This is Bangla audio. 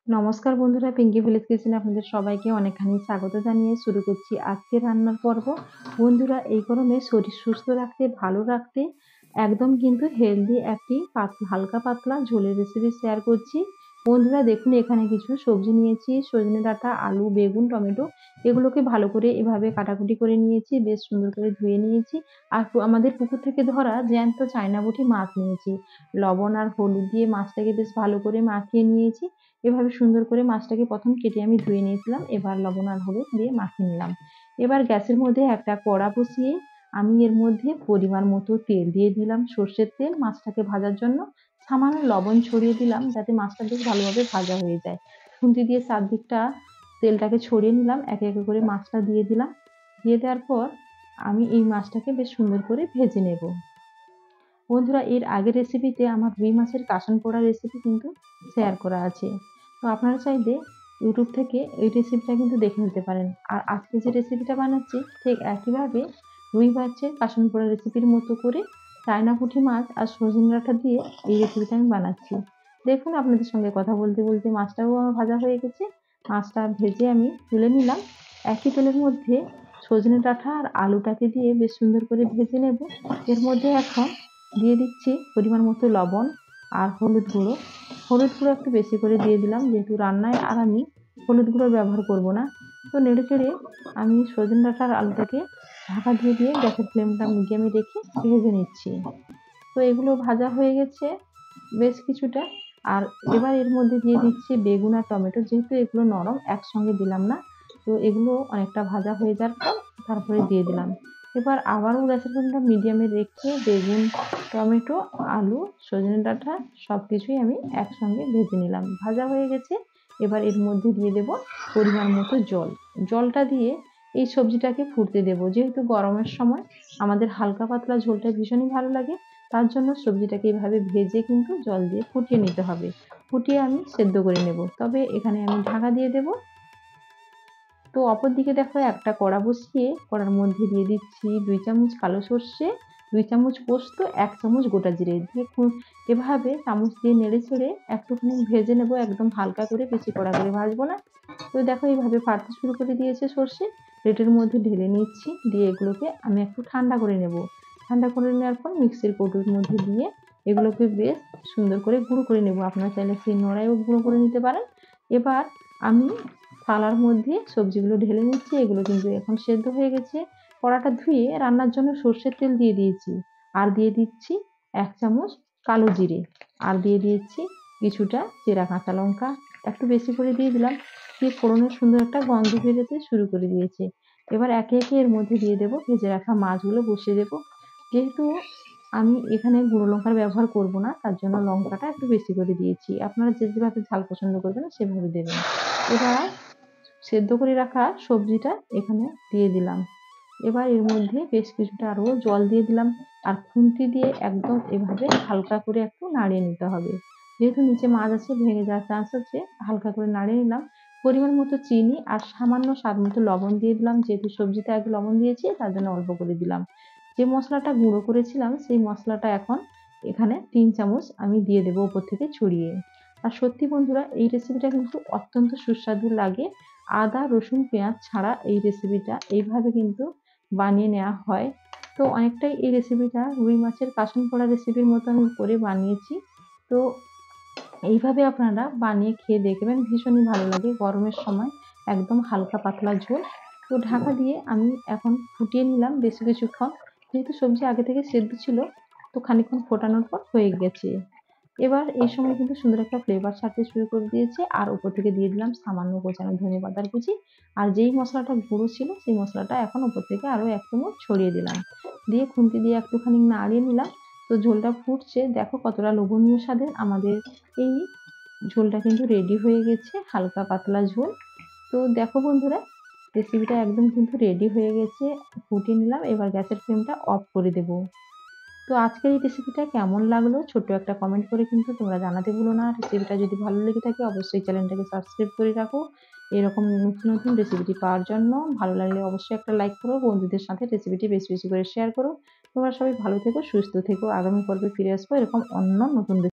নমস্কার বন্ধুরা, পিঙ্কি ভিলেজ কিচেনে আপনাদের সবাইকে অনেকখানি স্বাগত জানিয়ে শুরু করছি আজকে রান্নার পর্ব। বন্ধুরা, এই গরমে শরীর সুস্থ রাখতে, ভালো রাখতে একদম কিন্তু হেলদি একটি হালকা পাতলা ঝোলের রেসিপি শেয়ার করছি। বন্ধুরা দেখুন, এখানে কিছু সবজি নিয়েছি, সজনে ডাঁটা, আলু, বেগুন, টমেটো। এগুলোকে ভালো করে এভাবে কাটাকুটি করে নিয়েছি, বেশ সুন্দর করে ধুয়ে নিয়েছি। আর আমাদের পুকুর থেকে ধরা জ্যান্ত চায়না পুঁটি মাছ নিয়েছি। লবণ আর হলুদ দিয়ে মাছটাকে বেশ ভালো করে মাখিয়ে নিয়েছি। এভাবে সুন্দর করে মাছটাকে প্রথম কেটে আমি ধুয়ে নিয়েছিলাম, এবার লবণ আর হলুদ দিয়ে মাখিয়ে নিলাম। এবার গ্যাসের মধ্যে একটা কড়া বসিয়ে আমি এর মধ্যে পরিমাণ মতো তেল দিয়ে দিলাম, সর্ষের তেল। মাছটাকে ভাজার জন্য সামান্য লবণ ছড়িয়ে দিলাম, যাতে মাছটা বেশ ভালোভাবে ভাজা হয়ে যায়। খুন্তি দিয়ে চারদিকটা তেলটাকে ছড়িয়ে নিলাম, একে একে করে মাছটা দিয়ে দিলাম। দিয়ে দেওয়ার পর আমি এই মাছটাকে বেশ সুন্দর করে ভেজে নেব। বন্ধুরা, এর আগের রেসিপিতে আমার রুই মাছের কাসন পোড়া রেসিপি কিন্তু শেয়ার করা আছে। তো আপনারা চাইলে ইউটিউব থেকে এই রেসিপিটা কিন্তু দেখে নিতে পারেন। আর আজকে যে রেসিপিটা বানাচ্ছি ঠিক একইভাবে রুই মাছের কাসন পোড়া রেসিপির মতো করে চায়না পুঁটি মাছ আর সজনে ডাঁটা দিয়ে এই রেসিপিটা আমি বানাচ্ছি। দেখুন, আপনাদের সঙ্গে কথা বলতে বলতে মাছটাও আমার ভাজা হয়ে গেছে। মাছটা ভেজে আমি তুলে নিলাম। একই তেলের মধ্যে সজনে ডাঁটা আর আলুটাকে দিয়ে বেশ সুন্দর করে ভেজে নেব। এর মধ্যে এখন দিয়ে দিচ্ছি পরিমাণ মতো লবণ আর হলুদ গুঁড়ো। হলুদ গুঁড়ো একটু বেশি করে দিয়ে দিলাম, যেহেতু রান্নায় আর আমি হলুদ গুঁড়ো ব্যবহার করব না। তো নেড়ে চেড়ে আমি সজনে ডাঁটা আর আলুটাকে ঢাকা দিয়ে দিয়ে গ্যাসের ফ্লেমটা মিডিয়ামে রেখে ভেজে নিচ্ছি। তো এগুলো ভাজা হয়ে গেছে বেশ কিছুটা। আর এবার এর মধ্যে দিয়ে দিচ্ছি বেগুন আর টমেটো, যেহেতু এগুলো নরম একসঙ্গে দিলাম না। তো এগুলো অনেকটা ভাজা হয়ে যাওয়ার পর তারপরে দিয়ে দিলাম। এবার আবারও গ্যাসের ফ্লেমটা মিডিয়ামে রেখে বেগুন, টমেটো, আলু, সজনে ডাঁটা সবকিছুই আমি একসঙ্গে ভেজে নিলাম। ভাজা হয়ে গেছে। এবার এর মধ্যে দিয়ে দেব পরিমাণ মতো জল। জলটা দিয়ে এই সবজিটাকে ফুটতে দেব, যেহেতু গরমের সময় আমাদের হালকা পাতলা ঝোলটা ভীষণই ভালো লাগে। তার জন্য সবজিটাকে এভাবে ভেজে কিন্তু জল দিয়ে ফুটিয়ে নিতে হবে। ফুটিয়ে আমি সেদ্ধ করে নেব। তবে এখানে আমি ঢাকা দিয়ে দেব। তো অপরদিকে দেখো, একটা কড়া বসিয়ে কড়ার মধ্যে দিয়ে দিচ্ছি 2 চামচ কালো সর্ষে, 2 চামচ পোস্ত, 1 চামচ গোটা জিরে দিয়ে এভাবে চামচ দিয়ে নেড়ে চেড়ে একটুখানি ভেজে নেব, একদম হালকা করে, বেশি কড়া করে ভাজবো না। তো দেখো, এইভাবে ফাটতে শুরু করে দিয়েছে সর্ষে। প্লেটের মধ্যে ঢেলে নিচ্ছি, দিয়ে এগুলোকে আমি একটু ঠান্ডা করে নেব। ঠান্ডা করে নেওয়ার পর মিক্সির কৌটোর মধ্যে দিয়ে এগুলোকে বেশ সুন্দর করে গুঁড়ো করে নেব। আপনারা চাইলে শিলনোড়ায়ও গুঁড়ো করে নিতে পারেন। এবার আমি থালার মধ্যে সবজিগুলো ঢেলে নিচ্ছি। এগুলো কিন্তু এখন সেদ্ধ হয়ে গেছে। কড়াটা ধুয়ে রান্নার জন্য সর্ষের তেল দিয়ে দিয়েছি। আর দিয়ে দিচ্ছি 1 চামচ কালো জিরে। আর দিয়ে দিয়েছি কিছুটা চেরা কাঁচা লঙ্কা, একটু বেশি করে দিয়ে দিলাম। দিয়ে ফোড়নের সুন্দর একটা গন্ধ বেরোতে শুরু করে দিয়েছে। এবার একে একে এর মধ্যে দিয়ে দেবো ভেজে রাখা মাছগুলো, বসিয়ে দেবো। যেহেতু আমি এখানে গুঁড়ো লঙ্কার ব্যবহার করব না, তার জন্য লঙ্কাটা একটু বেশি করে দিয়েছি। আপনারা যে যেভাবে ঝাল পছন্দ করবেন সেভাবে দেবেন। এবার সেদ্ধ করে রাখা সবজিটা এখানে দিয়ে দিলাম। এবার এর মধ্যে বেশ কিছুটা আরও জল দিয়ে দিলাম। আর খুন্তি দিয়ে একদম এভাবে হালকা করে একটু নাড়িয়ে নিতে হবে। যেহেতু নিচে মাছ আছে, ভেঙে যাওয়ার চান্স আছে, হালকা করে নাড়িয়ে নিলাম। পরিমাণ মতো চিনি আর সামান্য স্বাদ মতো লবণ দিয়ে দিলাম, যেহেতু সবজিতে আগে লবণ দিয়েছি তার জন্য অল্প করে দিলাম। যে মশলাটা গুঁড়ো করেছিলাম সেই মশলাটা এখন এখানে 3 চামচ আমি দিয়ে দেবো উপর থেকে ছড়িয়ে। আর সত্যি বন্ধুরা, এই রেসিপিটা কিন্তু অত্যন্ত সুস্বাদু লাগে। আদা, রসুন, পেঁয়াজ ছাড়া এই রেসিপিটা এইভাবে কিন্তু বানিয়ে নেওয়া হয়। তো অনেকটাই এই রেসিপিটা রুই মাছের কাসন পোড়া রেসিপির মতো আমি করে বানিয়েছি। তো এইভাবে আপনারা বানিয়ে খেয়ে দেখবেন, ভীষণই ভালো লাগে গরমের সময়। একদম হালকা পাতলা ঝোল। তো ঢাকা দিয়ে আমি এখন ফুটিয়ে নিলাম বেশ কিছুক্ষণ। যেহেতু সবজি আগে থেকে সেদ্ধ ছিল, তো খানিকক্ষণ ফোটানোর পর হয়ে গেছে। এবার এই সময় কিন্তু সুন্দর একটা ফ্লেভার ছাড়তে শুরু করে দিয়েছে। আর উপর থেকে দিয়ে দিলাম সামান্য কোচানো ধনেপাতার কুচি। আর যেই মশলাটা গুঁড়ো ছিল সেই মশলাটা এখন উপর থেকে আরও 1 চামচ ছড়িয়ে দিলাম। দিয়ে খুন্তি দিয়ে একটুখানি নাড়িয়ে নিলাম। তো ঝোলটা ফুটছে, দেখো কতটা লোভনীয় স্বাদের। আমাদের এই ঝোলটা কিন্তু রেডি হয়ে গেছে, হালকা পাতলা ঝোল। তো দেখো বন্ধুরা, রেসিপিটা একদম কিন্তু রেডি হয়ে গেছে। ফুটিয়ে নিলাম, এবার গ্যাসের ফ্লেমটা অফ করে দেব। তো আজকের এই রেসিপিটা কেমন লাগলো ছোট্ট একটা কমেন্ট করে কিন্তু তোমরা জানাতে ভুলো না। রেসিপিটা যদি ভালো লেগে থাকে অবশ্যই চ্যানেলটাকে সাবস্ক্রাইব করে রাখো এরকম নতুন নতুন রেসিপিটি পাওয়ার জন্য। ভালো লাগলে অবশ্যই একটা লাইক করো, বন্ধুদের সাথে রেসিপিটি বেশি বেশি করে শেয়ার করো। তোমরা সবাই ভালো থেকো, সুস্থ থেকো। আগামী পর্বে ফিরে আসবো এরকম অন্য নতুন